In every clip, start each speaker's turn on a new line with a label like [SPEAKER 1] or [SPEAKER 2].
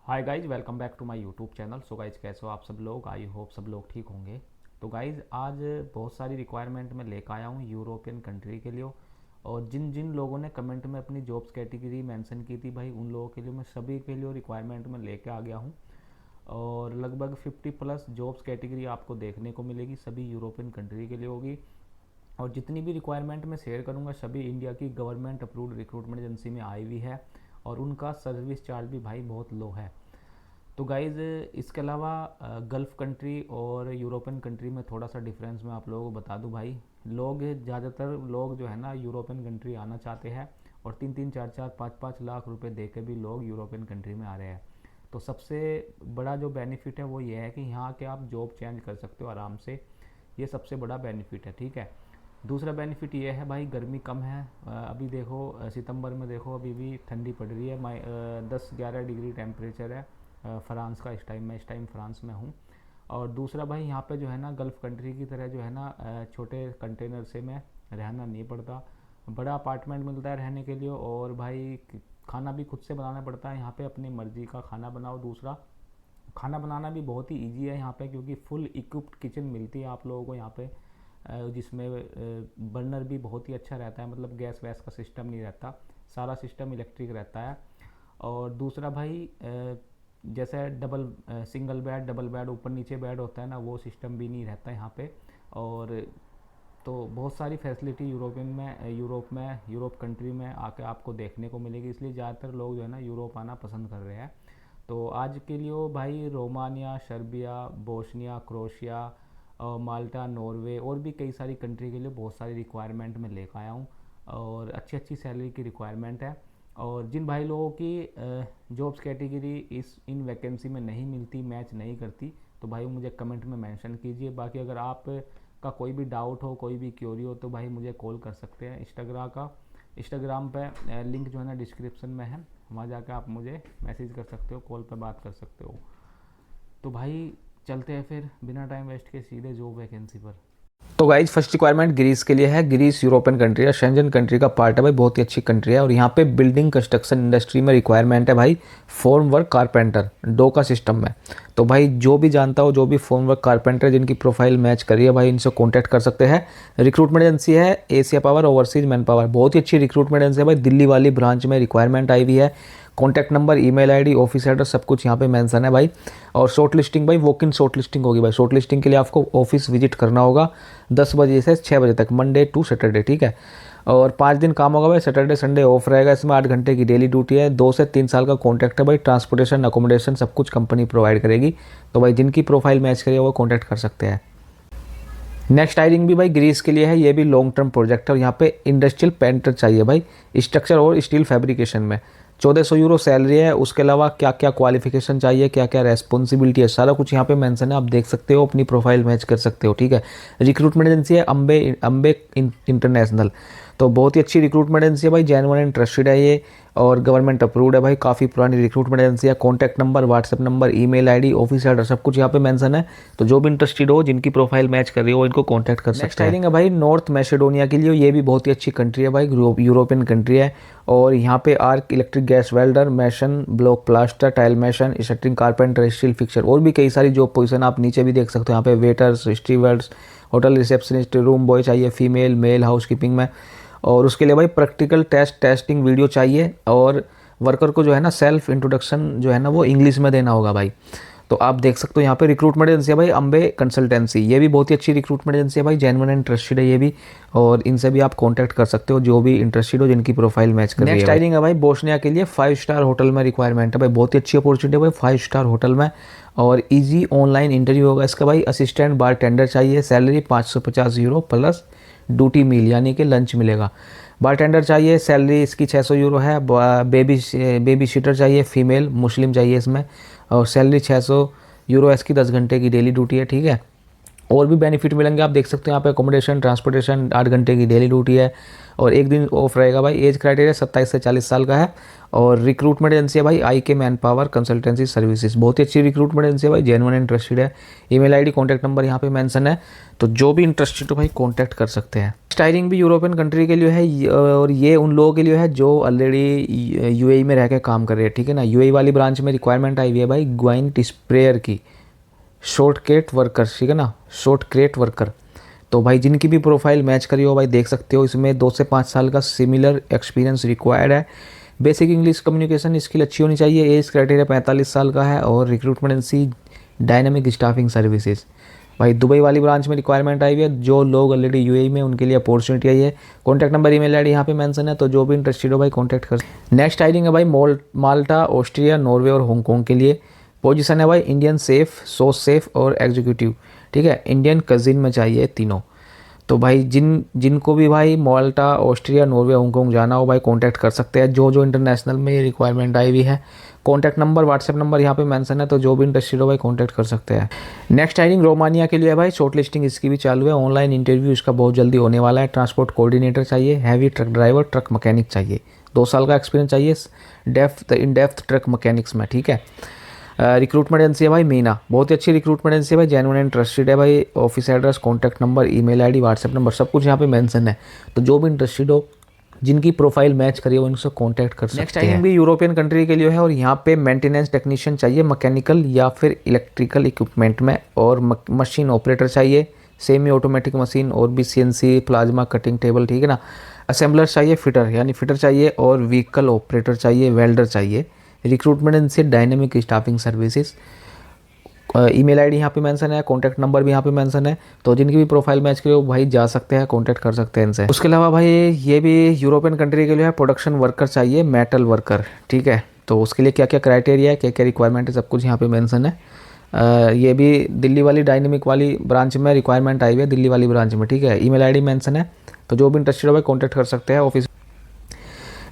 [SPEAKER 1] Hi guys, welcome back to my YouTube channel. So guys, कैसे हो आप सब लोग? आई होप सब लोग ठीक होंगे। तो गाइज, आज बहुत सारी रिक्वायरमेंट मैं लेकर आया हूँ यूरोपियन कंट्री के लिए। और जिन जिन लोगों ने कमेंट में अपनी जॉब्स कैटेगरी मेंशन की थी भाई, उन लोगों के लिए मैं सभी के लिए रिक्वायरमेंट में लेके आ गया हूँ। और लगभग 50 प्लस जॉब्स कैटेगरी आपको देखने को मिलेगी, सभी यूरोपियन कंट्री के लिए होगी। और जितनी भी रिक्वायरमेंट मैं शेयर करूँगा सभी इंडिया की गवर्नमेंट अप्रूव्ड रिक्रूटमेंट एजेंसी में आई हुई है। और उनका सर्विस चार्ज भी भाई बहुत लो है। तो गाइज़, इसके अलावा गल्फ़ कंट्री और यूरोपियन कंट्री में थोड़ा सा डिफरेंस मैं आप लोगों को बता दूं भाई। लोग ज़्यादातर लोग जो है ना यूरोपियन कंट्री आना चाहते हैं, और 3-3, 4-4, 5-5 लाख रुपए दे के भी लोग यूरोपियन कंट्री में आ रहे हैं। तो सबसे बड़ा जो बेनिफिट है वो ये है कि यहाँ के आप जॉब चेंज कर सकते हो आराम से। ये सबसे बड़ा बेनिफिट है, ठीक है। दूसरा बेनिफिट ये है भाई, गर्मी कम है। अभी देखो, सितंबर में देखो अभी भी ठंडी पड़ रही है। 10-11 डिग्री टेम्परेचर है फ्रांस का इस टाइम फ्रांस में हूँ। और दूसरा भाई, यहाँ पे जो है ना गल्फ़ कंट्री की तरह जो है ना छोटे कंटेनर से में रहना नहीं पड़ता। बड़ा अपार्टमेंट मिलता है रहने के लिए। और भाई खाना भी खुद से बनाना पड़ता है यहाँ पे, अपनी मर्ज़ी का खाना बनाओ। दूसरा, खाना बनाना भी बहुत ही इजी है यहाँ पे, क्योंकि फुल इक्विप्ड किचन मिलती है आप लोगों को यहाँ पे, जिसमें बर्नर भी बहुत ही अच्छा रहता है। मतलब गैस वैस का सिस्टम नहीं रहता, सारा सिस्टम इलेक्ट्रिक रहता है। और दूसरा भाई, जैसे सिंगल बेड, डबल बेड, ऊपर नीचे बेड होता है ना, वो सिस्टम भी नहीं रहता यहाँ पे। और तो बहुत सारी फैसिलिटी यूरोप कंट्री में आके आपको देखने को मिलेगी। इसलिए ज़्यादातर लोग जो है ना यूरोप आना पसंद कर रहे हैं। तो आज के लिए भाई रोमानिया, सर्बिया, बोस्निया, क्रोशिया, माल्टा, नॉर्वे और भी कई सारी कंट्री के लिए बहुत सारी रिक्वायरमेंट मैं लेकर आया हूँ। और अच्छी अच्छी सैलरी की रिक्वायरमेंट है। और जिन भाई लोगों की जॉब्स कैटेगरी इन वैकेंसी में नहीं मिलती, मैच नहीं करती, तो भाई मुझे कमेंट में मेंशन कीजिए। बाकी अगर आप का कोई भी डाउट हो, कोई भी क्यूरी हो, तो भाई मुझे कॉल कर सकते हैं। इंस्टाग्राम पे लिंक जो है ना डिस्क्रिप्शन में है, वहाँ जाकर आप मुझे मैसेज कर सकते हो, कॉल पे बात कर सकते हो। तो भाई चलते हैं फिर बिना टाइम वेस्ट के सीधे जॉब वैकेंसी पर। तो गाइज, फर्स्ट रिक्वायरमेंट ग्रीस के लिए है। ग्रीस यूरोपियन कंट्री है, शेंजन कंट्री का पार्ट है भाई, बहुत ही अच्छी कंट्री है। और यहाँ पे बिल्डिंग कंस्ट्रक्शन इंडस्ट्री में रिक्वायरमेंट है भाई, फॉर्म वर्क कारपेंटर, डो का सिस्टम में। तो भाई जो भी जानता हो, जो भी फॉर्म वर्क कारपेंटर जिनकी प्रोफाइल मैच करी है भाई, इनसे कॉन्टैक्ट कर सकते हैं। रिक्रूटमेंट एजेंसी है Asia power overseas man power, बहुत ही अच्छी रिक्रूटमेंट एजेंसी है भाई। दिल्ली वाली ब्रांच में रिक्वायरमेंट आई हुई है। Contact number, email ID, office address सब कुछ यहाँ पे मेंशन है भाई। और शॉर्ट लिस्टिंग भाई, वॉक इन शॉर्ट लिस्टिंग होगी भाई। शॉर्ट लिस्टिंग के लिए आपको ऑफिस विजिट करना होगा 10 बजे से 6 बजे तक, मंडे टू सैटरडे, ठीक है। और 5 दिन काम होगा भाई, सैटरडे संडे ऑफ रहेगा। इसमें 8 घंटे की डेली ड्यूटी है। 2 से 3 साल का कॉन्ट्रैक्ट है भाई। ट्रांसपोर्टेशन, अकोमोडेशन सब कुछ कंपनी प्रोवाइड करेगी। तो भाई जिनकी प्रोफाइल मैच करिए वो कॉन्टैक्ट कर सकते हैं। नेक्स्ट हायरिंग भी भाई ग्रीस के लिए है। ये भी लॉन्ग टर्म प्रोजेक्ट है। और यहाँ पे इंडस्ट्रियल पेंटर चाहिए भाई, स्ट्रक्चर और स्टील फैब्रिकेशन में। 1400 यूरो सैलरी है। उसके अलावा क्या क्या क्वालिफिकेशन चाहिए, क्या क्या रेस्पॉन्सिबिलिटी है, सारा कुछ यहाँ पे मेंशन है, आप देख सकते हो, अपनी प्रोफाइल मैच कर सकते हो, ठीक है। रिक्रूटमेंट एजेंसी है अम्बे इंटरनेशनल। तो बहुत ही अच्छी रिक्रूटमेंट एजेंसी है भाई, जेन्युइन एंड ट्रस्टेड है ये। और गवर्नमेंट अप्रूव्ड है भाई, काफ़ी पुरानी रिक्रूटमेंट एजेंसी है। Contact number, WhatsApp number, email ID, office address सब कुछ यहाँ पे मेंशन है। तो जो भी इंटरेस्टेड हो, जिनकी प्रोफाइल मैच कर रही हो, इनको कॉन्टैक्ट कर सकते हैं। नेक्स्ट हायरिंग है भाई नॉर्थ मैसेडोनिया के लिए। ये भी बहुत ही अच्छी कंट्री है भाई, यूरोपियन कंट्री है। और यहाँ पे arc, electric gas welder, mason, block plaster, tile mason, shuttering carpenter, steel fixer और भी कई सारी जॉब पोजीशन आप नीचे भी देख सकते हो। यहाँ पे waiters, stewards, hotel receptionist, room boy चाहिए, फीमेल मेल हाउसकीपिंग में। और उसके लिए भाई प्रैक्टिकल टेस्टिंग वीडियो चाहिए। और वर्कर को जो है ना सेल्फ इंट्रोडक्शन जो है ना वो इंग्लिश में देना होगा भाई। तो आप देख सकते हो यहाँ पे रिक्रूटमेंट एजेंसी है भाई अम्बे कंसल्टेंसी। ये भी बहुत ही अच्छी रिक्रूटमेंट एजेंसी है भाई, जेन्युइन एंड इंटरेस्टेड है ये भी। और इनसे भी आप कांटेक्ट कर सकते हो, जो भी इंटरेस्टेड हो, जिनकी प्रोफाइल मैच कर रही है। नेक्स्ट हायरिंग है भाई बोस्निया के लिए। 5 स्टार होटल में रिक्वायरमेंट है भाई, बहुत ही अच्छी अपॉर्चुनिटी है भाई 5 स्टार होटल में। और इजी ऑनलाइन इंटरव्यू होगा इसका भाई। असिस्टेंट बार टेंडर चाहिए। सैलरी 550 यूरो प्लस ड्यूटी मील, यानी कि लंच मिलेगा। बारटेंडर चाहिए, सैलरी इसकी 600 यूरो है। बेबी सीटर चाहिए, फीमेल मुस्लिम चाहिए इसमें। और सैलरी 600 यूरो इसकी, 10 घंटे की डेली ड्यूटी है, ठीक है। और भी बेनिफिट मिलेंगे, आप देख सकते हो यहाँ पे अकोमोडेशन, ट्रांसपोर्टेशन, 8 घंटे की डेली ड्यूटी है और एक दिन ऑफ रहेगा भाई। एज क्राइटेरिया 27 से 40 साल का है और रिक्रूटमेंट एजेंसी है भाई IK man power consultancy services, बहुत ही अच्छी रिक्रूटमेंट एजेंसी है भाई, जेन्युइन इंटरेस्टेड है। ईमेल आईडी कॉन्टैक्ट नंबर यहाँ पे मेंशन है, तो जो भी इंटरेस्टेड हो भाई कॉन्टैक्ट कर सकते हैं। स्टाइलिंग भी यूरोपियन कंट्री के लिए है और ये उन लोगों के लिए है जो ऑलरेडी UAE में रह के काम कर रहे हैं, ठीक है ना। UAE वाली ब्रांच में रिक्वायरमेंट आई हुई है भाई ग्वाइंट स्प्रेयर की, शॉर्ट क्रेट वर्कर, ठीक है ना, शॉर्ट क्रेट वर्कर। तो भाई जिनकी भी प्रोफाइल मैच करी हो भाई देख सकते हो, इसमें 2 से 5 साल का सिमिलर एक्सपीरियंस रिक्वायर्ड है। बेसिक इंग्लिश कम्युनिकेशन स्किल अच्छी होनी चाहिए। एज क्राइटेरिया 45 साल का है और recruitment agency dynamic staffing services. भाई दुबई वाली ब्रांच में रिक्वायरमेंट आई हुई है, जो लोग ऑलरेडी UAE में उनके लिए अपॉर्चुनिटी आई है। कॉन्टैक्ट नंबर ईमेल आईडी यहाँ पे मेंशन है, तो जो भी इंटरेस्टेड हो भाई कॉन्टैक्ट कर। नेक्स्ट हायरिंग है भाई माल्टा, ऑस्ट्रिया, नॉर्वे और हांगकॉन्ग के लिए। पोजीशन है भाई इंडियन सेफ, सो सेफ और एग्जीक्यूटिव, ठीक है। इंडियन कजिन में चाहिए तीनों। तो भाई जिनको भी भाई माल्टा, ऑस्ट्रिया, नॉर्वे, हांगकॉन्ग जाना हो भाई कॉन्टैक्ट कर सकते हैं, जो इंटरनेशनल में ये रिक्वायरमेंट आई हुई है। कॉन्टैक्ट नंबर, व्हाट्सएप नंबर यहाँ पे मेंशन है, तो जो भी इंटरेस्टेड हो भाई कॉन्टैक्ट कर सकते हैं। नेक्स्ट हायरिंग रोमानिया के लिए है भाई, शॉर्ट लिस्टिंग इसकी भी चालू है। ऑनलाइन इंटरव्यू इसका बहुत जल्दी होने वाला है। ट्रांसपोर्ट कोऑर्डिनेटर चाहिए, heavy truck driver, truck mechanic चाहिए, 2 साल का एक्सपीरियंस चाहिए इन डेप्थ ट्रक मैकेनिक्स में, ठीक है। रिक्रूटमेंट एजेंसी है भाई मीना, बहुत ही अच्छी रिक्रूटमेंट एजेंसी है भाई, जेन्युइन एंड ट्रस्टेड है भाई। Office address, contact number, email ID, WhatsApp number सब कुछ यहाँ पे मेंशन है, तो जो भी इंटरेस्टेड हो, जिनकी प्रोफाइल मैच करी हो उनसे कॉन्टैक्ट कर सकते हैं। नेक्स्ट टाइम भी यूरोपियन कंट्री के लिए है और यहाँ पे मेंटेनेंस टेक्नीशियन चाहिए, मैकेनिकल या फिर इलेक्ट्रिकल इक्विपमेंट में, और मशीन ऑपरेटर चाहिए, सेमी ऑटोमेटिक मशीन और भी CNC, प्लाज्मा कटिंग टेबल, ठीक है ना। असेंबलर चाहिए, फिटर यानी फिटर चाहिए और व्हीकल ऑपरेटर चाहिए, वेल्डर चाहिए। रिक्रूटमेंट इनसे dynamic staffing services. Email ID यहाँ पे मेंशन है, कॉन्टैक्ट नंबर भी यहाँ पे मेंशन है, तो जिनकी भी प्रोफाइल मैच करे वो भाई जा सकते हैं, कॉन्टैक्ट कर सकते हैं इनसे। उसके अलावा भाई ये भी यूरोपियन कंट्री के लिए है, प्रोडक्शन वर्कर चाहिए, मेटल वर्कर, ठीक है। तो उसके लिए क्या क्या क्राइटेरिया है, क्या क्या रिक्वायरमेंट है, सब कुछ यहाँ पे मेंशन है। ये भी दिल्ली वाली डायनेमिक वाली ब्रांच में रिक्वायरमेंट आई हुई है, दिल्ली वाली ब्रांच में, ठीक है। ईमेल आईडी मेंशन है, तो जो भी इंटरेस्टेड हो भाई कॉन्टैक्ट कर सकते हैं ऑफिस।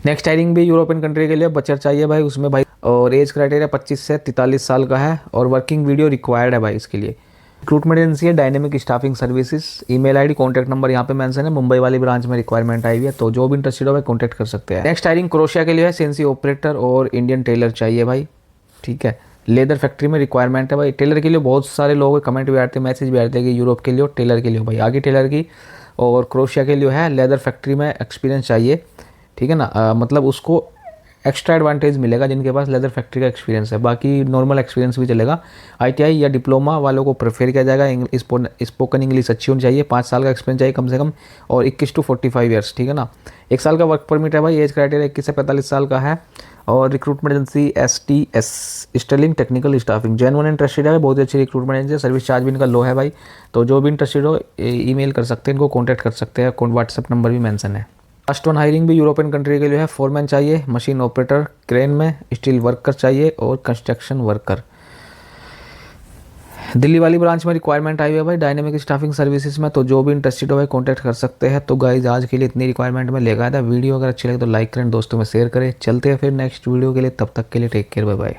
[SPEAKER 1] नेक्स्ट हायरिंग भी यूरोपियन कंट्री के लिए बचर चाहिए भाई, उसमें भाई और एज क्राइटेरिया 25 से 43 साल का है और वर्किंग वीडियो रिक्वायर्ड है भाई इसके लिए। रिक्रूटमेंट एजेंसी है dynamic staffing services. Email ID, contact number यहाँ पे मेंशन है। मुंबई वाली ब्रांच में रिक्वायरमेंट आई हुई है, तो जो भी इंटरेस्टेड हो भाई कॉन्टैक्ट कर सकते हैं। नेक्स्ट हायरिंग क्रोशिया के लिए है, CNC ऑपरेटर और इंडियन टेलर चाहिए भाई, ठीक है। लेदर फैक्ट्री में रिक्वायरमेंट है भाई। टेलर के लिए बहुत सारे लोग कमेंट भी आते हैं, मैसेज भी आते हैं कि यूरोप के लिए और टेलर के लिए भाई, आगे टेलर की और क्रोशिया के लिए है लेदर फैक्ट्री में एक्सपीरियंस चाहिए, ठीक है ना। मतलब उसको एक्स्ट्रा एडवांटेज मिलेगा जिनके पास लेदर फैक्ट्री का एक्सपीरियंस है, बाकी नॉर्मल एक्सपीरियंस भी चलेगा। ITI या डिप्लोमा वालों को प्रेफर किया जाएगा। स्पोकन इंग्लिश अच्छी होनी चाहिए, 5 साल का एक्सपीरियंस चाहिए कम से कम, और 21 to 45 ईयर्स, ठीक है ना। 1 साल का वर्क परमिट है भाई। एज क्राइटेरिया 21 से 45 साल का है और recruitment agency STS, Sterling technical staffing, genuine interested है, बहुत ही अच्छी रिक्रूटमेंट एजेंसी। सर्विस चार्ज भी इनका लो है भाई, तो जो भी इंटरेस्टेड हो ईमेल कर सकते हैं, इनको कॉन्टैक्ट कर सकते हैं, व्हाट्सएप नंबर भी मेंशन है। लास्ट वन हायरिंग भी यूरोपियन कंट्री के लिए है। फोरमैन चाहिए, मशीन ऑपरेटर, क्रेन में, स्टील वर्कर चाहिए और कंस्ट्रक्शन वर्कर। दिल्ली वाली ब्रांच में रिक्वायरमेंट आई हुई है भाई डायनेमिक स्टाफिंग सर्विसेज में, तो जो भी इंटरेस्टेड हो भाई कॉन्टैक्ट कर सकते हैं। तो गाइज आज के लिए इतनी रिक्वायरमेंट में लेकर आया था। वीडियो अगर अच्छी लगे तो लाइक करें, दोस्तों में शेयर करें। चलते हैं फिर नेक्स्ट वीडियो के लिए, तब तक के लिए टेक केयर, बाय बाय।